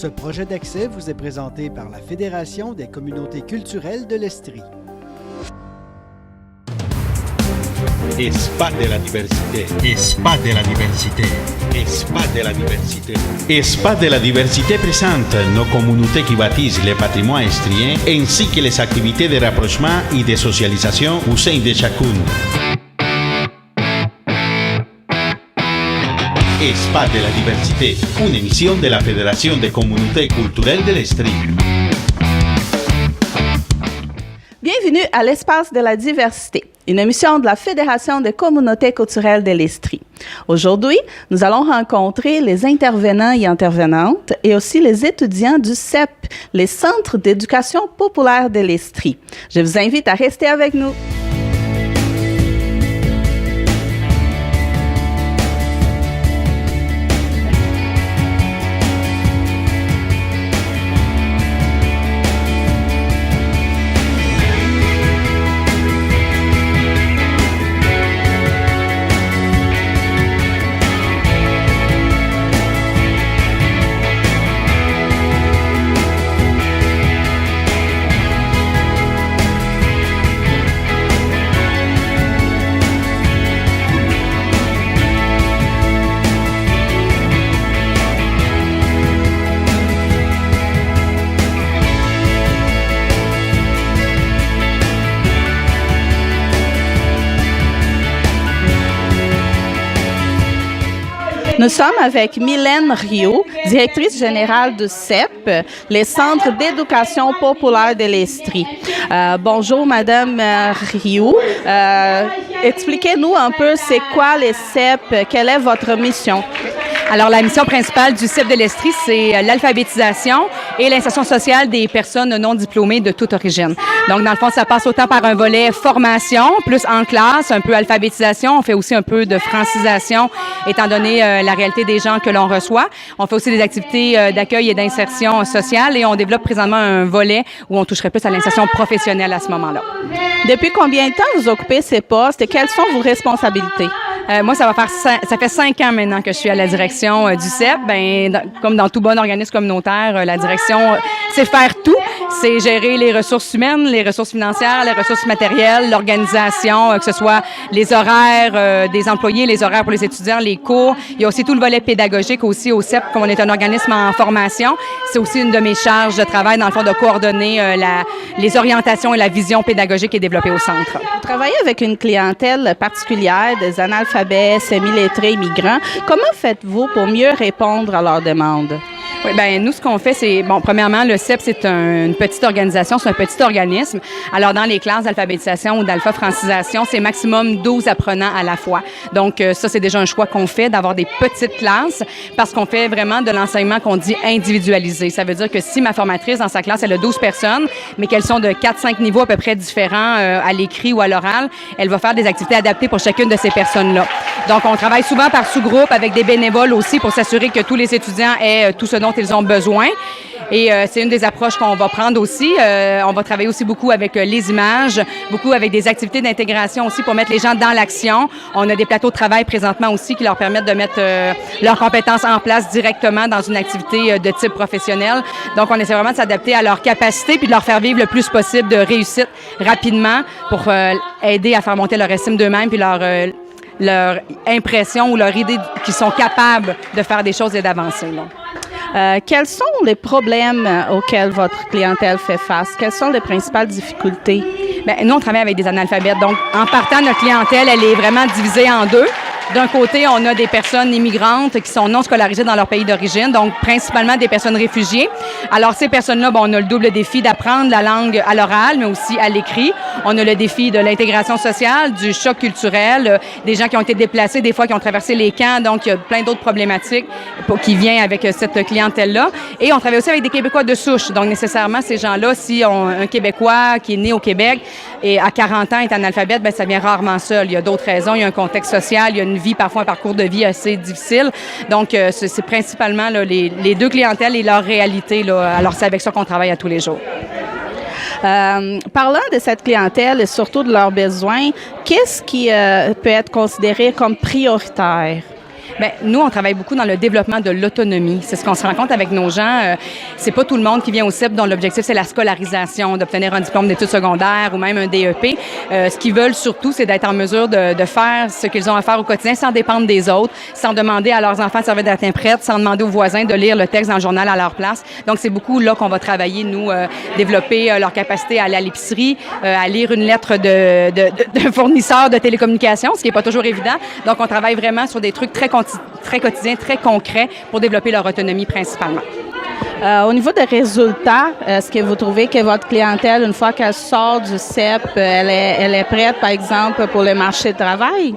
Ce projet d'accès vous est présenté par la Fédération des communautés culturelles de l'Estrie. Espace de la diversité. Espace de la diversité. Espace de la diversité. Espace de la diversité présente nos communautés qui bâtissent le patrimoine estrien ainsi que les activités de rapprochement et de socialisation au sein de chacune. Espace de la diversité, une émission de la Fédération des communautés culturelles de l'Estrie. Bienvenue à l'Espace de la diversité, une émission de la Fédération des communautés culturelles de l'Estrie. Aujourd'hui, nous allons rencontrer les intervenants et intervenantes et aussi les étudiants du CEP, les Centres d'éducation populaire de l'Estrie. Je vous invite à rester avec nous. Nous sommes avec Mylène Rioux, directrice générale du CEP, les Centres d'éducation populaire de l'Estrie. Bonjour, Madame Rioux. Expliquez-nous un peu, c'est quoi les CEP? Quelle est votre mission? Alors, la mission principale du CEP de l'Estrie, c'est l'alphabétisation et l'insertion sociale des personnes non diplômées de toute origine. Donc, dans le fond, ça passe autant par un volet formation, plus en classe, un peu alphabétisation. On fait aussi un peu de francisation, étant donné la réalité des gens que l'on reçoit. On fait aussi des activités d'accueil et d'insertion sociale et on développe présentement un volet où on toucherait plus à l'insertion professionnelle à ce moment-là. Depuis combien de temps vous occupez ces postes et quelles sont vos responsabilités? Moi, ça fait 5 ans maintenant que je suis à la direction du CEP. Comme dans tout bon organisme communautaire, la direction, c'est faire tout. C'est gérer les ressources humaines, les ressources financières, les ressources matérielles, l'organisation, que ce soit les horaires des employés, les horaires pour les étudiants, les cours. Il y a aussi tout le volet pédagogique aussi au CEP, comme on est un organisme en formation. C'est aussi une de mes charges de travail, dans le fond, de coordonner les orientations et la vision pédagogique qui est développée au centre. Vous travaillez avec une clientèle particulière, des analphabètes, semi-lettrés, migrants. Comment faites-vous pour mieux répondre à leurs demandes? Oui, nous, ce qu'on fait, c'est, premièrement, le CEP, c'est une petite organisation, c'est un petit organisme. Alors, dans les classes d'alphabétisation ou d'alpha-francisation, c'est maximum 12 apprenants à la fois. Donc, ça, c'est déjà un choix qu'on fait, d'avoir des petites classes, parce qu'on fait vraiment de l'enseignement qu'on dit individualisé. Ça veut dire que si ma formatrice, dans sa classe, elle a 12 personnes, mais qu'elles sont de 4-5 niveaux à peu près différents à l'écrit ou à l'oral, elle va faire des activités adaptées pour chacune de ces personnes-là. Donc, on travaille souvent par sous-groupe avec des bénévoles aussi pour s'assurer que tous les étudiants aient tout ce dont ils ont besoin. Et c'est une des approches qu'on va prendre aussi. On va travailler aussi beaucoup avec les images, beaucoup avec des activités d'intégration aussi pour mettre les gens dans l'action. On a des plateaux de travail présentement aussi qui leur permettent de mettre leurs compétences en place directement dans une activité de type professionnel. Donc, on essaie vraiment de s'adapter à leurs capacités puis de leur faire vivre le plus possible de réussite rapidement pour aider à faire monter leur estime d'eux-mêmes puis leur impression ou leur idée qu'ils sont capables de faire des choses et d'avancer. Quels sont les problèmes auxquels votre clientèle fait face? Quelles sont les principales difficultés? Nous, on travaille avec des analphabètes. Donc, en partant, notre clientèle, elle est vraiment divisée en deux. D'un côté, on a des personnes immigrantes qui sont non scolarisées dans leur pays d'origine, donc principalement des personnes réfugiées. Alors, ces personnes-là, on a le double défi d'apprendre la langue à l'oral, mais aussi à l'écrit. On a le défi de l'intégration sociale, du choc culturel, des gens qui ont été déplacés, des fois qui ont traversé les camps, donc il y a plein d'autres problématiques qui viennent avec cette clientèle-là. Et on travaille aussi avec des Québécois de souche. Donc, nécessairement, ces gens-là, si un Québécois qui est né au Québec et à 40 ans est analphabète, ça vient rarement seul. Il y a d'autres raisons. Il y a un contexte social, il y a une vie, parfois un parcours de vie assez difficile. Donc, c'est principalement les deux clientèles et leur réalité. Alors, c'est avec ça qu'on travaille à tous les jours. Parlant de cette clientèle et surtout de leurs besoins, qu'est-ce qui peut être considéré comme prioritaire? Bien, nous, on travaille beaucoup dans le développement de l'autonomie. C'est ce qu'on se rend compte avec nos gens. C'est pas tout le monde qui vient au CEP dont l'objectif, c'est la scolarisation, d'obtenir un diplôme d'études secondaires ou même un DEP. Ce qu'ils veulent surtout, c'est d'être en mesure de faire ce qu'ils ont à faire au quotidien sans dépendre des autres, sans demander à leurs enfants de servir d'interprète, sans demander aux voisins de lire le texte dans le journal à leur place. Donc, c'est beaucoup là qu'on va travailler, nous, développer leur capacité à aller à l'épicerie, à lire une lettre de fournisseur de télécommunications, ce qui n'est pas toujours évident. Donc, on travaille vraiment sur des trucs très quotidiens, très concrets pour développer leur autonomie principalement. Au niveau des résultats, est-ce que vous trouvez que votre clientèle, une fois qu'elle sort du CEP, elle est prête, par exemple, pour le marché du travail?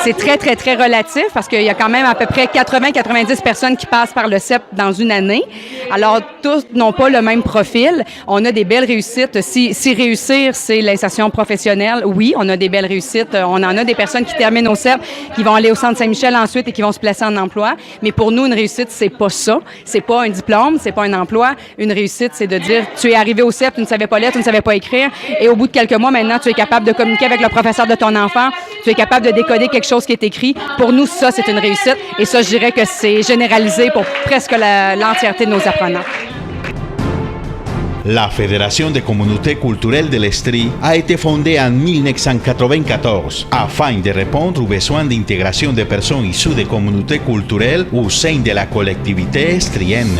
C'est très, très, très relatif parce qu'il y a quand même à peu près 80-90 personnes qui passent par le CEP dans une année. Alors, tous n'ont pas le même profil. On a des belles réussites. Si réussir, c'est l'insertion professionnelle, oui, on a des belles réussites. On en a des personnes qui terminent au CEP, qui vont aller au Centre Saint-Michel ensuite et qui vont se placer en emploi. Mais pour nous, une réussite, c'est pas ça. C'est pas un diplôme, c'est pas un emploi. Une réussite, c'est de dire, tu es arrivé au CEP, tu ne savais pas lire, tu ne savais pas écrire, et au bout de quelques mois, maintenant, tu es capable de communiquer avec le professeur de ton enfant, tu es capable de décoder quelque chose qui est écrit. Pour nous, ça, c'est une réussite. Et ça, je dirais que c'est généralisé pour presque l'entièreté de nos apprenants. La Fédération des communautés culturelles de l'Estrie a été fondée en 1994 afin de répondre aux besoins d'intégration des personnes issues des communautés culturelles au sein de la collectivité estrienne.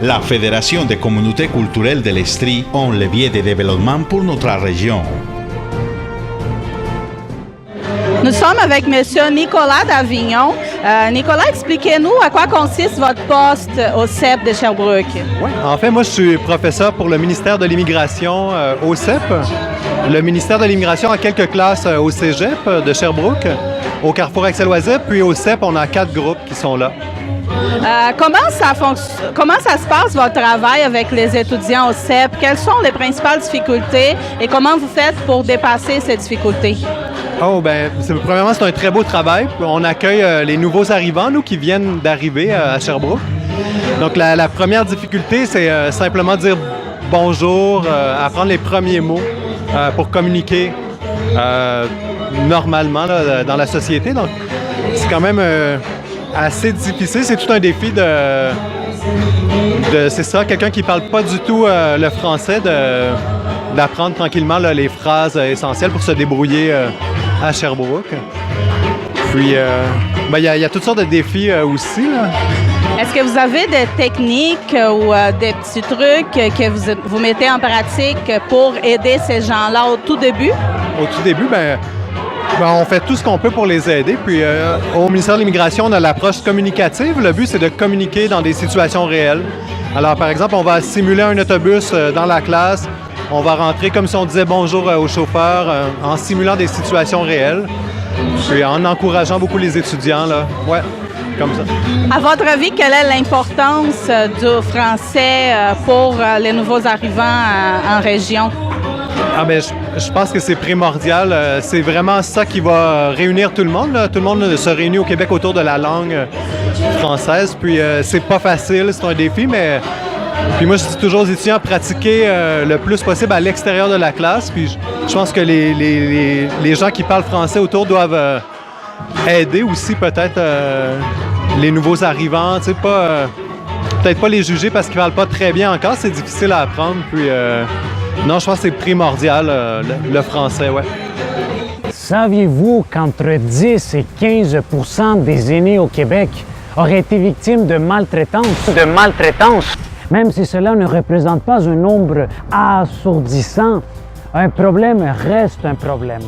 La Fédération des communautés culturelles de l'Estrie est un levier de développement pour notre région. Nous sommes avec M. Nicolas Davignon. Nicolas, expliquez-nous à quoi consiste votre poste au CEP de Sherbrooke. Oui, en fait, moi, je suis professeur pour le ministère de l'Immigration au CEP. Le ministère de l'Immigration a quelques classes au Cégep de Sherbrooke, au Carrefour Axel-Loisir, puis au CEP, on a 4 groupes qui sont là. Comment ça se passe, votre travail avec les étudiants au CEP? Quelles sont les principales difficultés et comment vous faites pour dépasser ces difficultés? Oh, bien, premièrement, c'est un très beau travail. On accueille les nouveaux arrivants, nous, qui viennent d'arriver à Sherbrooke. Donc, la première difficulté, c'est simplement dire bonjour, apprendre les premiers mots pour communiquer normalement là, dans la société. Donc, c'est quand même assez difficile. C'est tout un défi c'est ça, quelqu'un qui ne parle pas du tout le français, d'apprendre tranquillement là, les phrases essentielles pour se débrouiller à Sherbrooke. Puis, il y a toutes sortes de défis aussi, là. Est-ce que vous avez des techniques ou des petits trucs que vous mettez en pratique pour aider ces gens-là au tout début? Au tout début, on fait tout ce qu'on peut pour les aider. Puis au ministère de l'Immigration, on a l'approche communicative. Le but, c'est de communiquer dans des situations réelles. Alors, par exemple, on va simuler un autobus dans la classe. On va rentrer comme si on disait bonjour au chauffeur en simulant des situations réelles. Puis en encourageant beaucoup les étudiants, là. Ouais, comme ça. À votre avis, quelle est l'importance du français pour les nouveaux arrivants en région? Je pense que c'est primordial. C'est vraiment ça qui va réunir tout le monde, là. Tout le monde se réunit au Québec autour de la langue française. Puis c'est pas facile, c'est un défi, mais puis moi, je dis toujours aux étudiants pratiquer le plus possible à l'extérieur de la classe. Puis je pense que les gens qui parlent français autour doivent aider aussi peut-être les nouveaux arrivants. Tu sais, peut-être pas les juger parce qu'ils parlent pas très bien encore. C'est difficile à apprendre. Puis non, je pense que c'est primordial le français, ouais. Saviez-vous qu'entre 10 et 15 % des aînés au Québec auraient été victimes de maltraitance? Même si cela ne représente pas un nombre assourdissant, un problème reste un problème.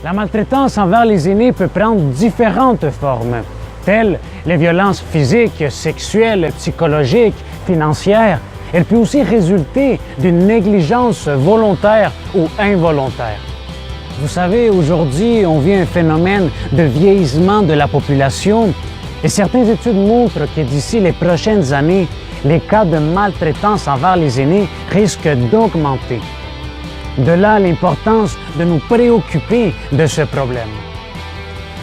La maltraitance envers les aînés peut prendre différentes formes, telles les violences physiques, sexuelles, psychologiques, financières. Elle peut aussi résulter d'une négligence volontaire ou involontaire. Vous savez, aujourd'hui, on vit un phénomène de vieillissement de la population et certaines études montrent que d'ici les prochaines années, les cas de maltraitance envers les aînés risquent d'augmenter. De là l'importance de nous préoccuper de ce problème.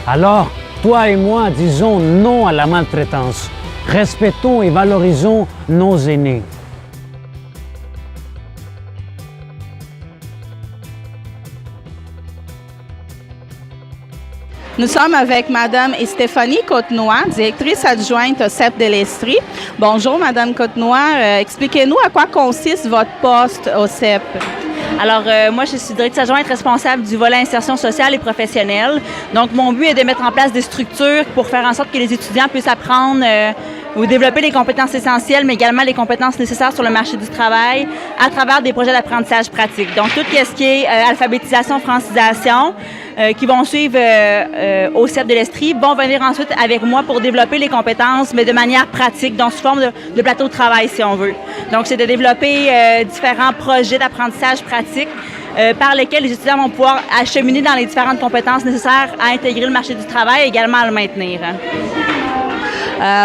Alors, toi et moi, disons non à la maltraitance. Respectons et valorisons nos aînés. Nous sommes avec Madame Stéphanie Cotenoy, directrice adjointe au CEP de l'Estrie. Bonjour, Madame Cotenoy. Expliquez-nous à quoi consiste votre poste au CEP. Alors, moi, je suis directrice adjointe responsable du volet insertion sociale et professionnelle. Donc, mon but est de mettre en place des structures pour faire en sorte que les étudiants puissent apprendre ou développer les compétences essentielles, mais également les compétences nécessaires sur le marché du travail à travers des projets d'apprentissage pratique. Donc, tout ce qui est alphabétisation, francisation, qui vont suivre au CEP de l'Estrie, vont venir ensuite avec moi pour développer les compétences, mais de manière pratique, donc sous forme de plateau de travail, si on veut. Donc, c'est de développer différents projets d'apprentissage pratique par lesquels les étudiants vont pouvoir acheminer dans les différentes compétences nécessaires à intégrer le marché du travail et également à le maintenir.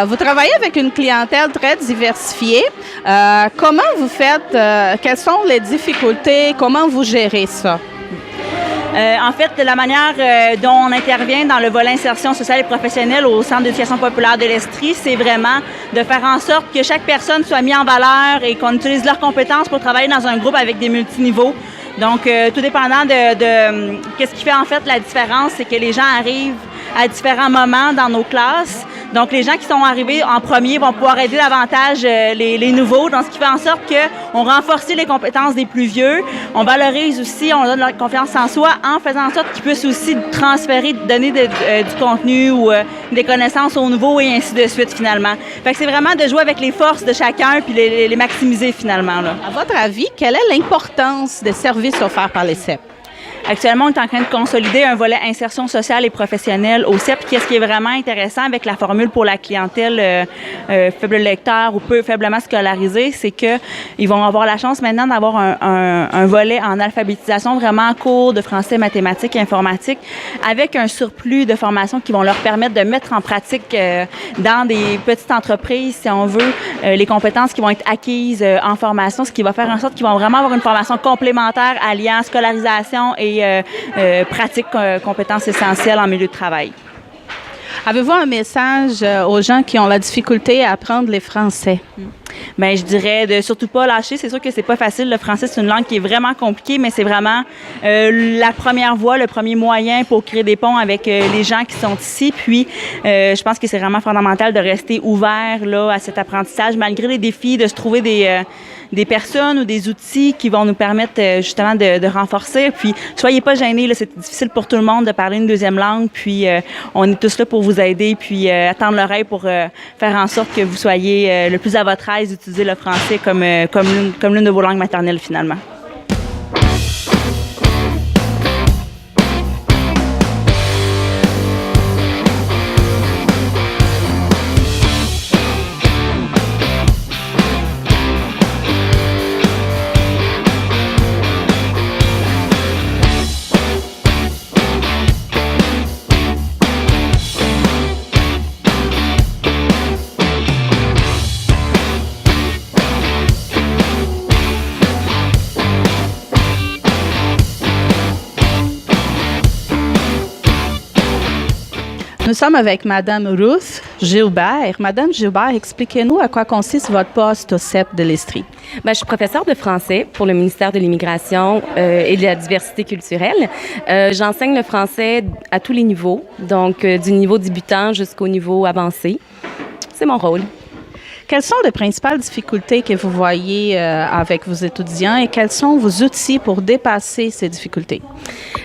Vous travaillez avec une clientèle très diversifiée. Comment vous faites? Quelles sont les difficultés? Comment vous gérez ça? En fait, la manière dont on intervient dans le volet insertion sociale et professionnelle au Centre d'éducation populaire de l'Estrie, c'est vraiment de faire en sorte que chaque personne soit mise en valeur et qu'on utilise leurs compétences pour travailler dans un groupe avec des multiniveaux. Donc, tout dépendant de qu'est-ce qui fait en fait la différence, c'est que les gens arrivent à différents moments dans nos classes. Donc, les gens qui sont arrivés en premier vont pouvoir aider davantage les nouveaux, donc ce qui fait en sorte qu'on renforce les compétences des plus vieux. On valorise aussi, on donne leur confiance en soi en faisant en sorte qu'ils puissent aussi transférer, donner du contenu ou des connaissances aux nouveaux et ainsi de suite, finalement. Fait que c'est vraiment de jouer avec les forces de chacun puis les maximiser, finalement, là. À votre avis, quelle est l'importance des services offerts par les CEP? Actuellement, on est en train de consolider un volet insertion sociale et professionnelle au CEP. Qu'est-ce qui est vraiment intéressant avec la formule pour la clientèle faible lecteur ou peu faiblement scolarisée, c'est qu'ils vont avoir la chance maintenant d'avoir un volet en alphabétisation vraiment court de français, mathématiques et informatique avec un surplus de formation qui vont leur permettre de mettre en pratique dans des petites entreprises, si on veut, les compétences qui vont être acquises en formation, ce qui va faire en sorte qu'ils vont vraiment avoir une formation complémentaire alliant scolarisation et pratique compétences essentielles en milieu de travail. Avez-vous un message aux gens qui ont la difficulté à apprendre les français? Bien, je dirais de surtout pas lâcher. C'est sûr que c'est pas facile. Le français, c'est une langue qui est vraiment compliquée, mais c'est vraiment la première voie, le premier moyen pour créer des ponts avec les gens qui sont ici. Puis, je pense que c'est vraiment fondamental de rester ouvert là, à cet apprentissage, malgré les défis, de se trouver des personnes ou des outils qui vont nous permettre justement de renforcer. Puis, soyez pas gênés, là, c'est difficile pour tout le monde de parler une deuxième langue. Puis, on est tous là pour vous aider, puis attendre l'oreille pour faire en sorte que vous soyez le plus à votre aise d'utiliser le français comme l'une de vos langues maternelles, finalement. Nous sommes avec Madame Ruth Gilbert. Madame Gilbert, expliquez-nous à quoi consiste votre poste au CEP de l'Estrie. Bien, je suis professeure de français pour le ministère de l'Immigration et de la diversité culturelle. J'enseigne le français à tous les niveaux, donc du niveau débutant jusqu'au niveau avancé. C'est mon rôle. Quelles sont les principales difficultés que vous voyez avec vos étudiants et quels sont vos outils pour dépasser ces difficultés?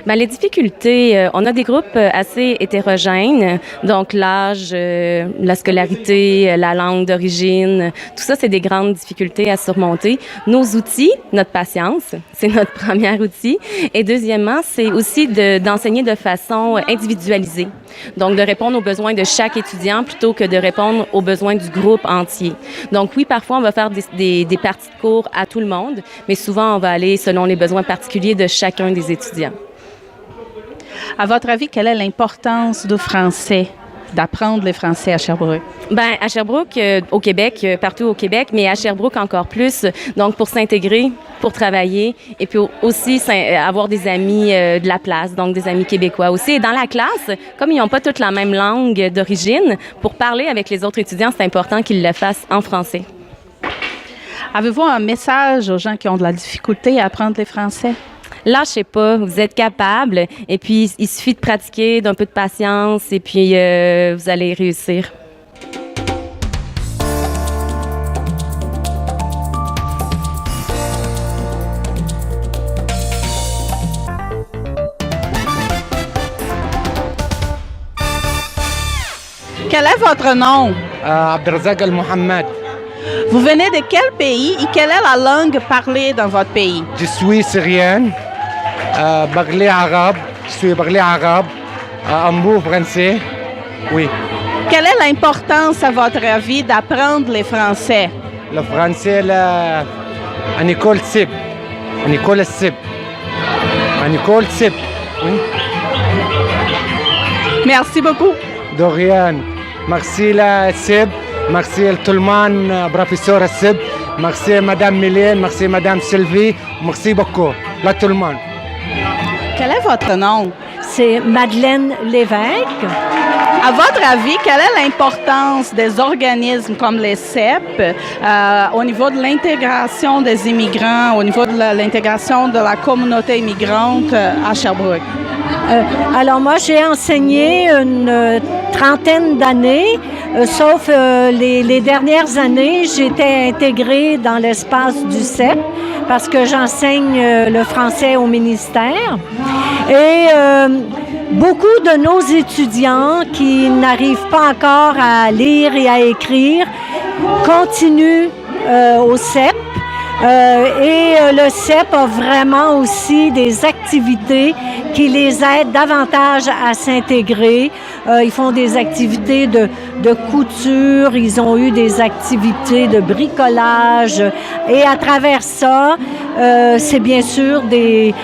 Bien, les difficultés, on a des groupes assez hétérogènes, donc l'âge, la scolarité, la langue d'origine, tout ça, c'est des grandes difficultés à surmonter. Nos outils, notre patience, c'est notre premier outil. Et deuxièmement, c'est aussi d'enseigner de façon individualisée, donc de répondre aux besoins de chaque étudiant plutôt que de répondre aux besoins du groupe entier. Donc oui, parfois, on va faire des parties de cours à tout le monde, mais souvent, on va aller selon les besoins particuliers de chacun des étudiants. À votre avis, quelle est l'importance du français, d'apprendre le français à Sherbrooke? Bien, à Sherbrooke, au Québec, partout au Québec, mais à Sherbrooke encore plus, donc pour s'intégrer, pour travailler et puis aussi avoir des amis de la place, donc des amis québécois aussi. Et dans la classe, comme ils n'ont pas toutes la même langue d'origine, pour parler avec les autres étudiants, c'est important qu'ils le fassent en français. Avez-vous un message aux gens qui ont de la difficulté à apprendre le français? lâchez pas, vous êtes capable. Et puis, il suffit de pratiquer, d'un peu de patience, et puis vous allez réussir. Quel est votre nom? Abdelrazak Al-Mohammed. Vous venez de quel pays et quelle est la langue parlée dans votre pays? Je suis syrien, parler arabe, je suis parler arabe, un mot français, oui. Quelle est l'importance, à votre avis, d'apprendre les français? Le français, en école SIB, en école SIB, en école SIB, oui. Merci beaucoup. De rien. Merci la SIB, merci tout le monde, professeur SIB, merci Madame Mylène, merci Madame Sylvie, merci beaucoup, là tout le monde. Quel est votre nom? C'est Madeleine Lévesque. À votre avis, quelle est l'importance des organismes comme les CEP au niveau de l'intégration des immigrants, au niveau de l'intégration de la communauté immigrante à Sherbrooke? Alors moi, j'ai enseigné une trentaine d'années, sauf les dernières années, j'étais intégrée dans l'espace du CEP parce que j'enseigne le français au ministère. Et beaucoup de nos étudiants qui n'arrivent pas encore à lire et à écrire continuent au CEP. Le CEP a vraiment aussi des activités qui les aident davantage à s'intégrer. Ils font des activités de couture, ils ont eu des activités de bricolage. Et à travers ça, c'est bien sûr des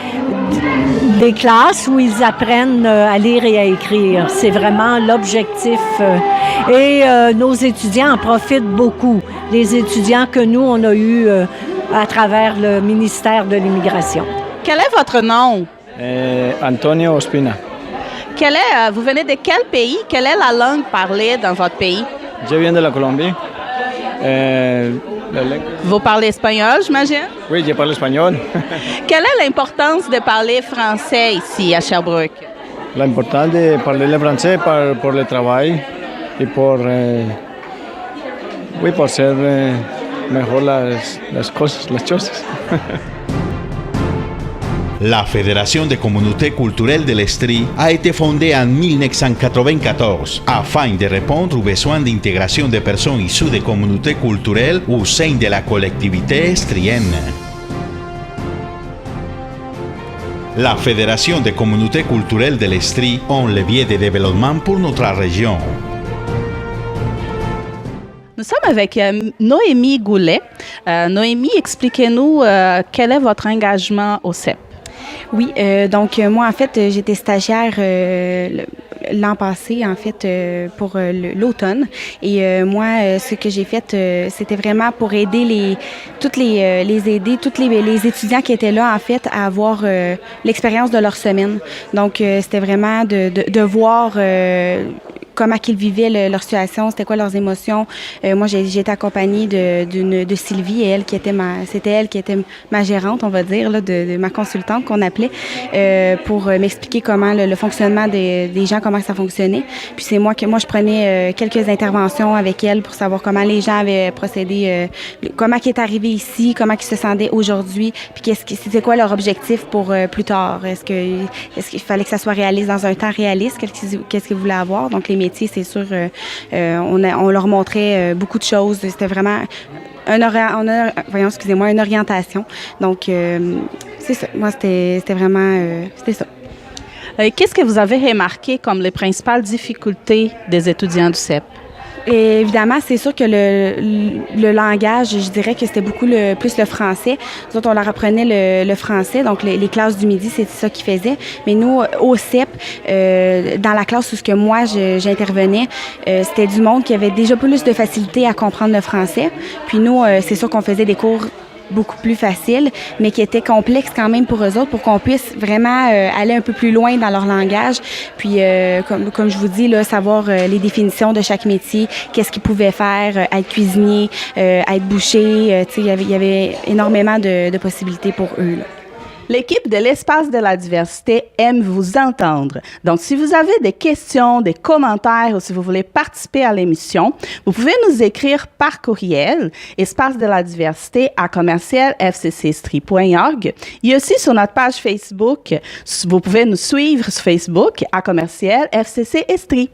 classes où ils apprennent à lire et à écrire. C'est vraiment l'objectif. Nos étudiants en profitent beaucoup. Les étudiants que nous, on a eus à travers le ministère de l'Immigration. Quel est votre nom? Antonio Ospina. Vous venez de quel pays? Quelle est la langue parlée dans votre pays? Je viens de la Colombie. Vous parlez espagnol, j'imagine? Oui, je parle espagnol. Quelle est l'importance de parler français ici à Sherbrooke? L'importance de parler le français pour le travail et pour ser mejor las cosas, las choses. La Fédération des communautés culturelles de l'Estrie a été fondée en 1994 afin de répondre aux besoins d'intégration des personnes issues des communautés culturelles au sein de la collectivité estrienne. La Fédération des communautés culturelles de l'Estrie est un levier de développement pour notre région. Nous sommes avec Noémie Goulet. Noémie, expliquez-nous quel est votre engagement au CEP. Oui, donc moi, en fait, j'étais stagiaire l'an passé, en fait, pour l'automne. Et moi, ce que j'ai fait, c'était vraiment pour aider tous les étudiants qui étaient là, en fait, à avoir l'expérience de leur semaine. Donc, c'était vraiment de voir comment ils vivaient leur situation, c'était quoi leurs émotions. Moi, j'ai été accompagnée de Sylvie, et c'était elle qui était ma gérante, on va dire, là, de ma consultante qu'on appelait, pour m'expliquer comment le fonctionnement des gens, comment ça fonctionnait. Puis c'est moi je prenais quelques interventions avec elle pour savoir comment les gens avaient procédé, comment ils étaient arrivés ici, comment ils se sentaient aujourd'hui, puis c'était quoi leur objectif pour plus tard. Est-ce qu'il fallait que ça soit réaliste dans un temps réaliste? Qu'est-ce qu'ils voulaient avoir? Donc les métiers, c'est sûr, on leur montrait beaucoup de choses. C'était vraiment une orientation. Donc, c'est ça. Moi, c'était vraiment c'était ça. Qu'est-ce que vous avez remarqué comme les principales difficultés des étudiants du CEP? Et évidemment, c'est sûr que le langage, je dirais que c'était beaucoup plus le français. Nous autres, on leur apprenait le français, donc les classes du midi, c'est ça qu'ils faisaient. Mais nous, au CEP, dans la classe où moi j'intervenais, c'était du monde qui avait déjà plus de facilité à comprendre le français. Puis nous, c'est sûr qu'on faisait des cours beaucoup plus faciles, mais qui étaient complexes quand même pour eux autres, pour qu'on puisse vraiment aller un peu plus loin dans leur langage. Puis, comme je vous dis, là, savoir les définitions de chaque métier, qu'est-ce qu'ils pouvaient faire, être cuisinier, être boucher, il y avait énormément de possibilités pour eux, là. L'équipe de l'Espace de la diversité aime vous entendre. Donc, si vous avez des questions, des commentaires ou si vous voulez participer à l'émission, vous pouvez nous écrire par courriel espacedeladversité@fccestrie.org. Il y a aussi sur notre page Facebook, vous pouvez nous suivre sur Facebook @FCC Estrie.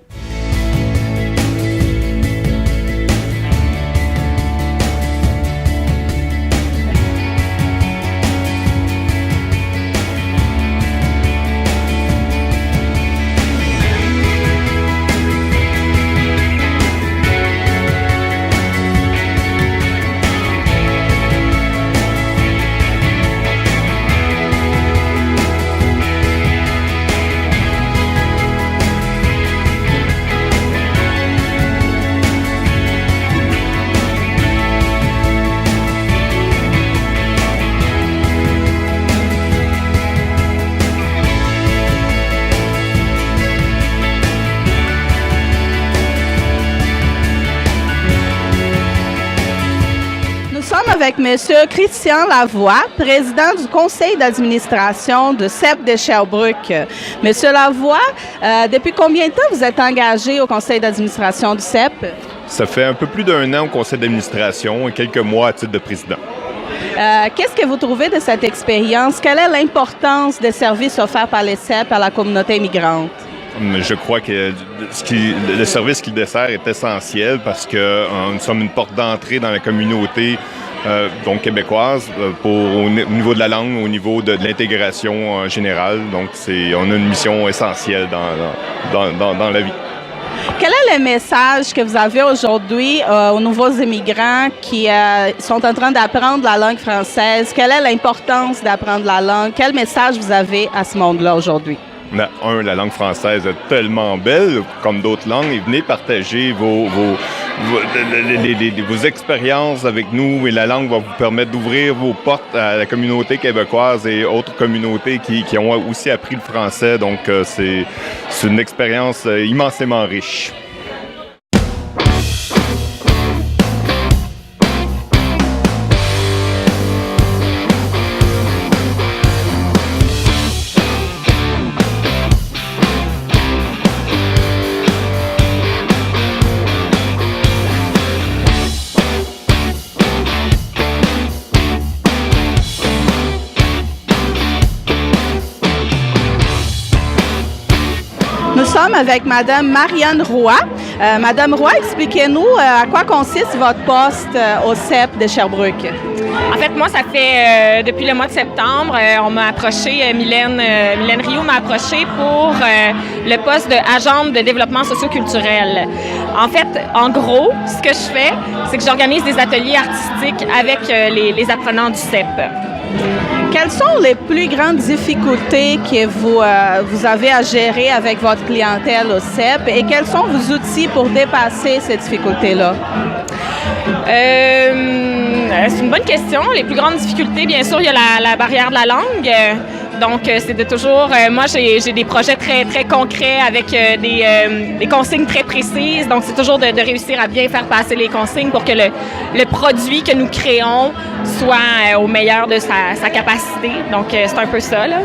Avec M. Christian Lavoie, président du conseil d'administration de CEP de Sherbrooke. M. Lavoie, depuis combien de temps vous êtes engagé au conseil d'administration du CEP? Ça fait un peu plus d'1 an au conseil d'administration et quelques mois à titre de président. Qu'est-ce que vous trouvez de cette expérience? Quelle est l'importance des services offerts par les CEP à la communauté immigrante? Je crois que le service qu'il dessert est essentiel parce que nous sommes une porte d'entrée dans la communauté donc québécoise au niveau de la langue, au niveau de l'intégration en général. Donc, on a une mission essentielle dans la vie. Quel est le message que vous avez aujourd'hui aux nouveaux immigrants qui sont en train d'apprendre la langue française? Quelle est l'importance d'apprendre la langue? Quel message vous avez à ce monde-là aujourd'hui? La langue française est tellement belle, comme d'autres langues, et venez partager vos expériences avec nous, et la langue va vous permettre d'ouvrir vos portes à la communauté québécoise et autres communautés qui ont aussi appris le français. Donc, c'est une expérience immensément riche. Nous sommes avec Mme Marianne Roy. Mme Roy, expliquez-nous à quoi consiste votre poste au CEP de Sherbrooke. En fait, moi, ça fait depuis le mois de septembre, on m'a approché, Mylène Rioux m'a approché pour le poste d'agente de développement socioculturel. En fait, en gros, ce que je fais, c'est que j'organise des ateliers artistiques avec les apprenants du CEP. Quelles sont les plus grandes difficultés que vous avez à gérer avec votre clientèle au CEP et quels sont vos outils pour dépasser ces difficultés-là? C'est une bonne question. Les plus grandes difficultés, bien sûr, il y a la barrière de la langue. Donc, c'est de toujours... moi, j'ai des projets très, très concrets avec des consignes très précises. Donc, c'est toujours de réussir à bien faire passer les consignes pour que le produit que nous créons soit au meilleur de sa capacité. Donc, c'est un peu ça, là.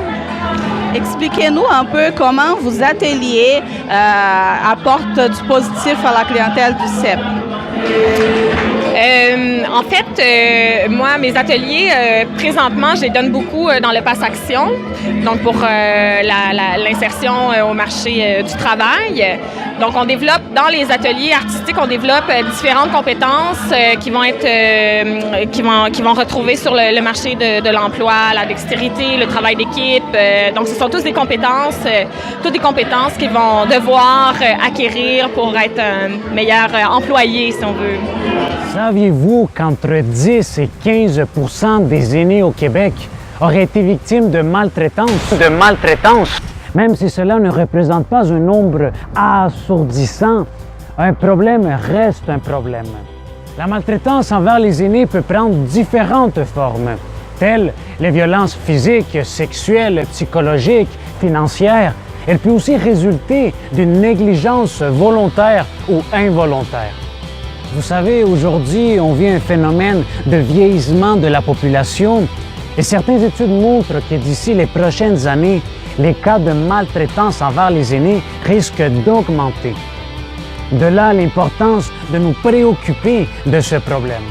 Expliquez-nous un peu comment vos ateliers apportent du positif à la clientèle du CEP. En fait, moi, mes ateliers, présentement, je les donne beaucoup dans le Pass Action, donc pour l'insertion au marché du travail. Donc, on développe, dans les ateliers artistiques, on développe différentes compétences qui vont retrouver sur le marché de l'emploi, la dextérité, le travail d'équipe. Donc, ce sont toutes des compétences qu'ils vont devoir acquérir pour être un meilleur employé, si on veut. Saviez-vous qu'entre 10 et 15 % des aînés au Québec auraient été victimes de maltraitance? Même si cela ne représente pas un nombre assourdissant, un problème reste un problème. La maltraitance envers les aînés peut prendre différentes formes, telles les violences physiques, sexuelles, psychologiques, financières. Elle peut aussi résulter d'une négligence volontaire ou involontaire. Vous savez, aujourd'hui, on vit un phénomène de vieillissement de la population Et certaines études montrent que d'ici les prochaines années, les cas de maltraitance envers les aînés risquent d'augmenter. De là l'importance de nous préoccuper de ce problème.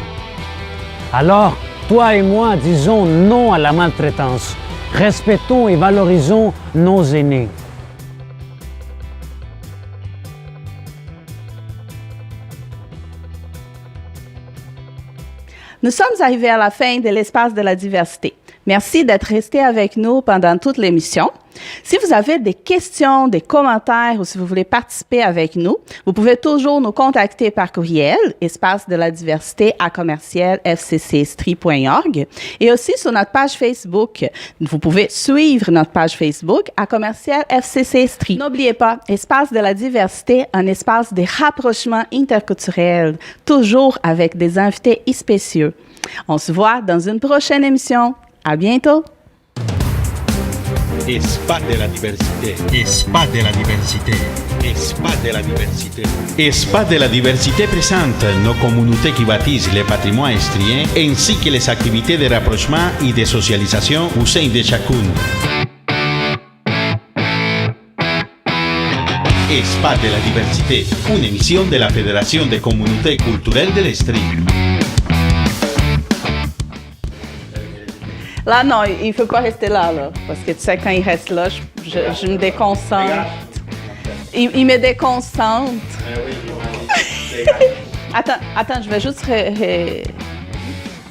Alors, toi et moi, disons non à la maltraitance. Respectons et valorisons nos aînés. Nous sommes arrivés à la fin de l'espace de la diversité. Merci d'être resté avec nous pendant toute l'émission. Si vous avez des questions, des commentaires ou si vous voulez participer avec nous, vous pouvez toujours nous contacter par courriel, espace-de-la-diversité@fccestrie.org et aussi sur notre page Facebook. Vous pouvez suivre notre page Facebook @FCC-Estrie. N'oubliez pas, Espace de la diversité, un espace de rapprochement interculturel, toujours avec des invités spéciaux. On se voit dans une prochaine émission. À bientôt! Espace de la diversité. Espace de la diversité. Espace de la diversité. Espace de la diversité présente nos communautés qui bâtissent le patrimoine estrien ainsi que les activités de rapprochement et de socialisation au sein de chacune. Espace de la diversité, une émission de la Fédération des communautés culturelles de l'Estrie. Là, non, il ne faut pas rester là, parce que tu sais, quand il reste là, je me déconcentre. Il me déconcentre. Attends, je vais juste...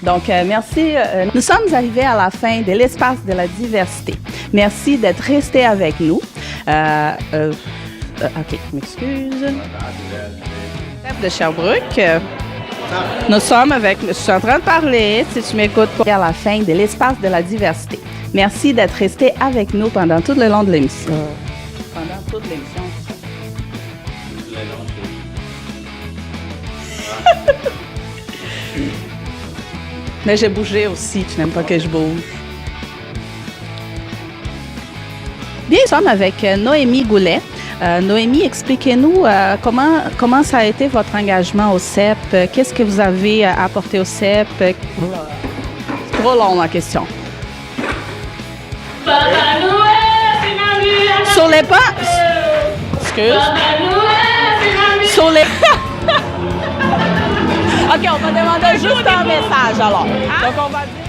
Donc, merci. Nous sommes arrivés à la fin de l'espace de la diversité. Merci d'être resté avec nous. OK, m'excuse. Chef de Sherbrooke. Nous sommes avec... Je suis en train de parler, si tu m'écoutes pas. À la fin de l'espace de la diversité. Merci d'être resté avec nous pendant tout le long de l'émission. Pendant toute l'émission. Mais j'ai bougé aussi, tu n'aimes pas que je bouge. Bien, nous sommes avec Noémie Goulet. Noémie, expliquez-nous comment ça a été votre engagement au CEP. Qu'est-ce que vous avez apporté au CEP? C'est trop long, ma question. Sur les pas... Excuse. Sur les... OK, on va demander juste un message, alors. Donc, on va dire...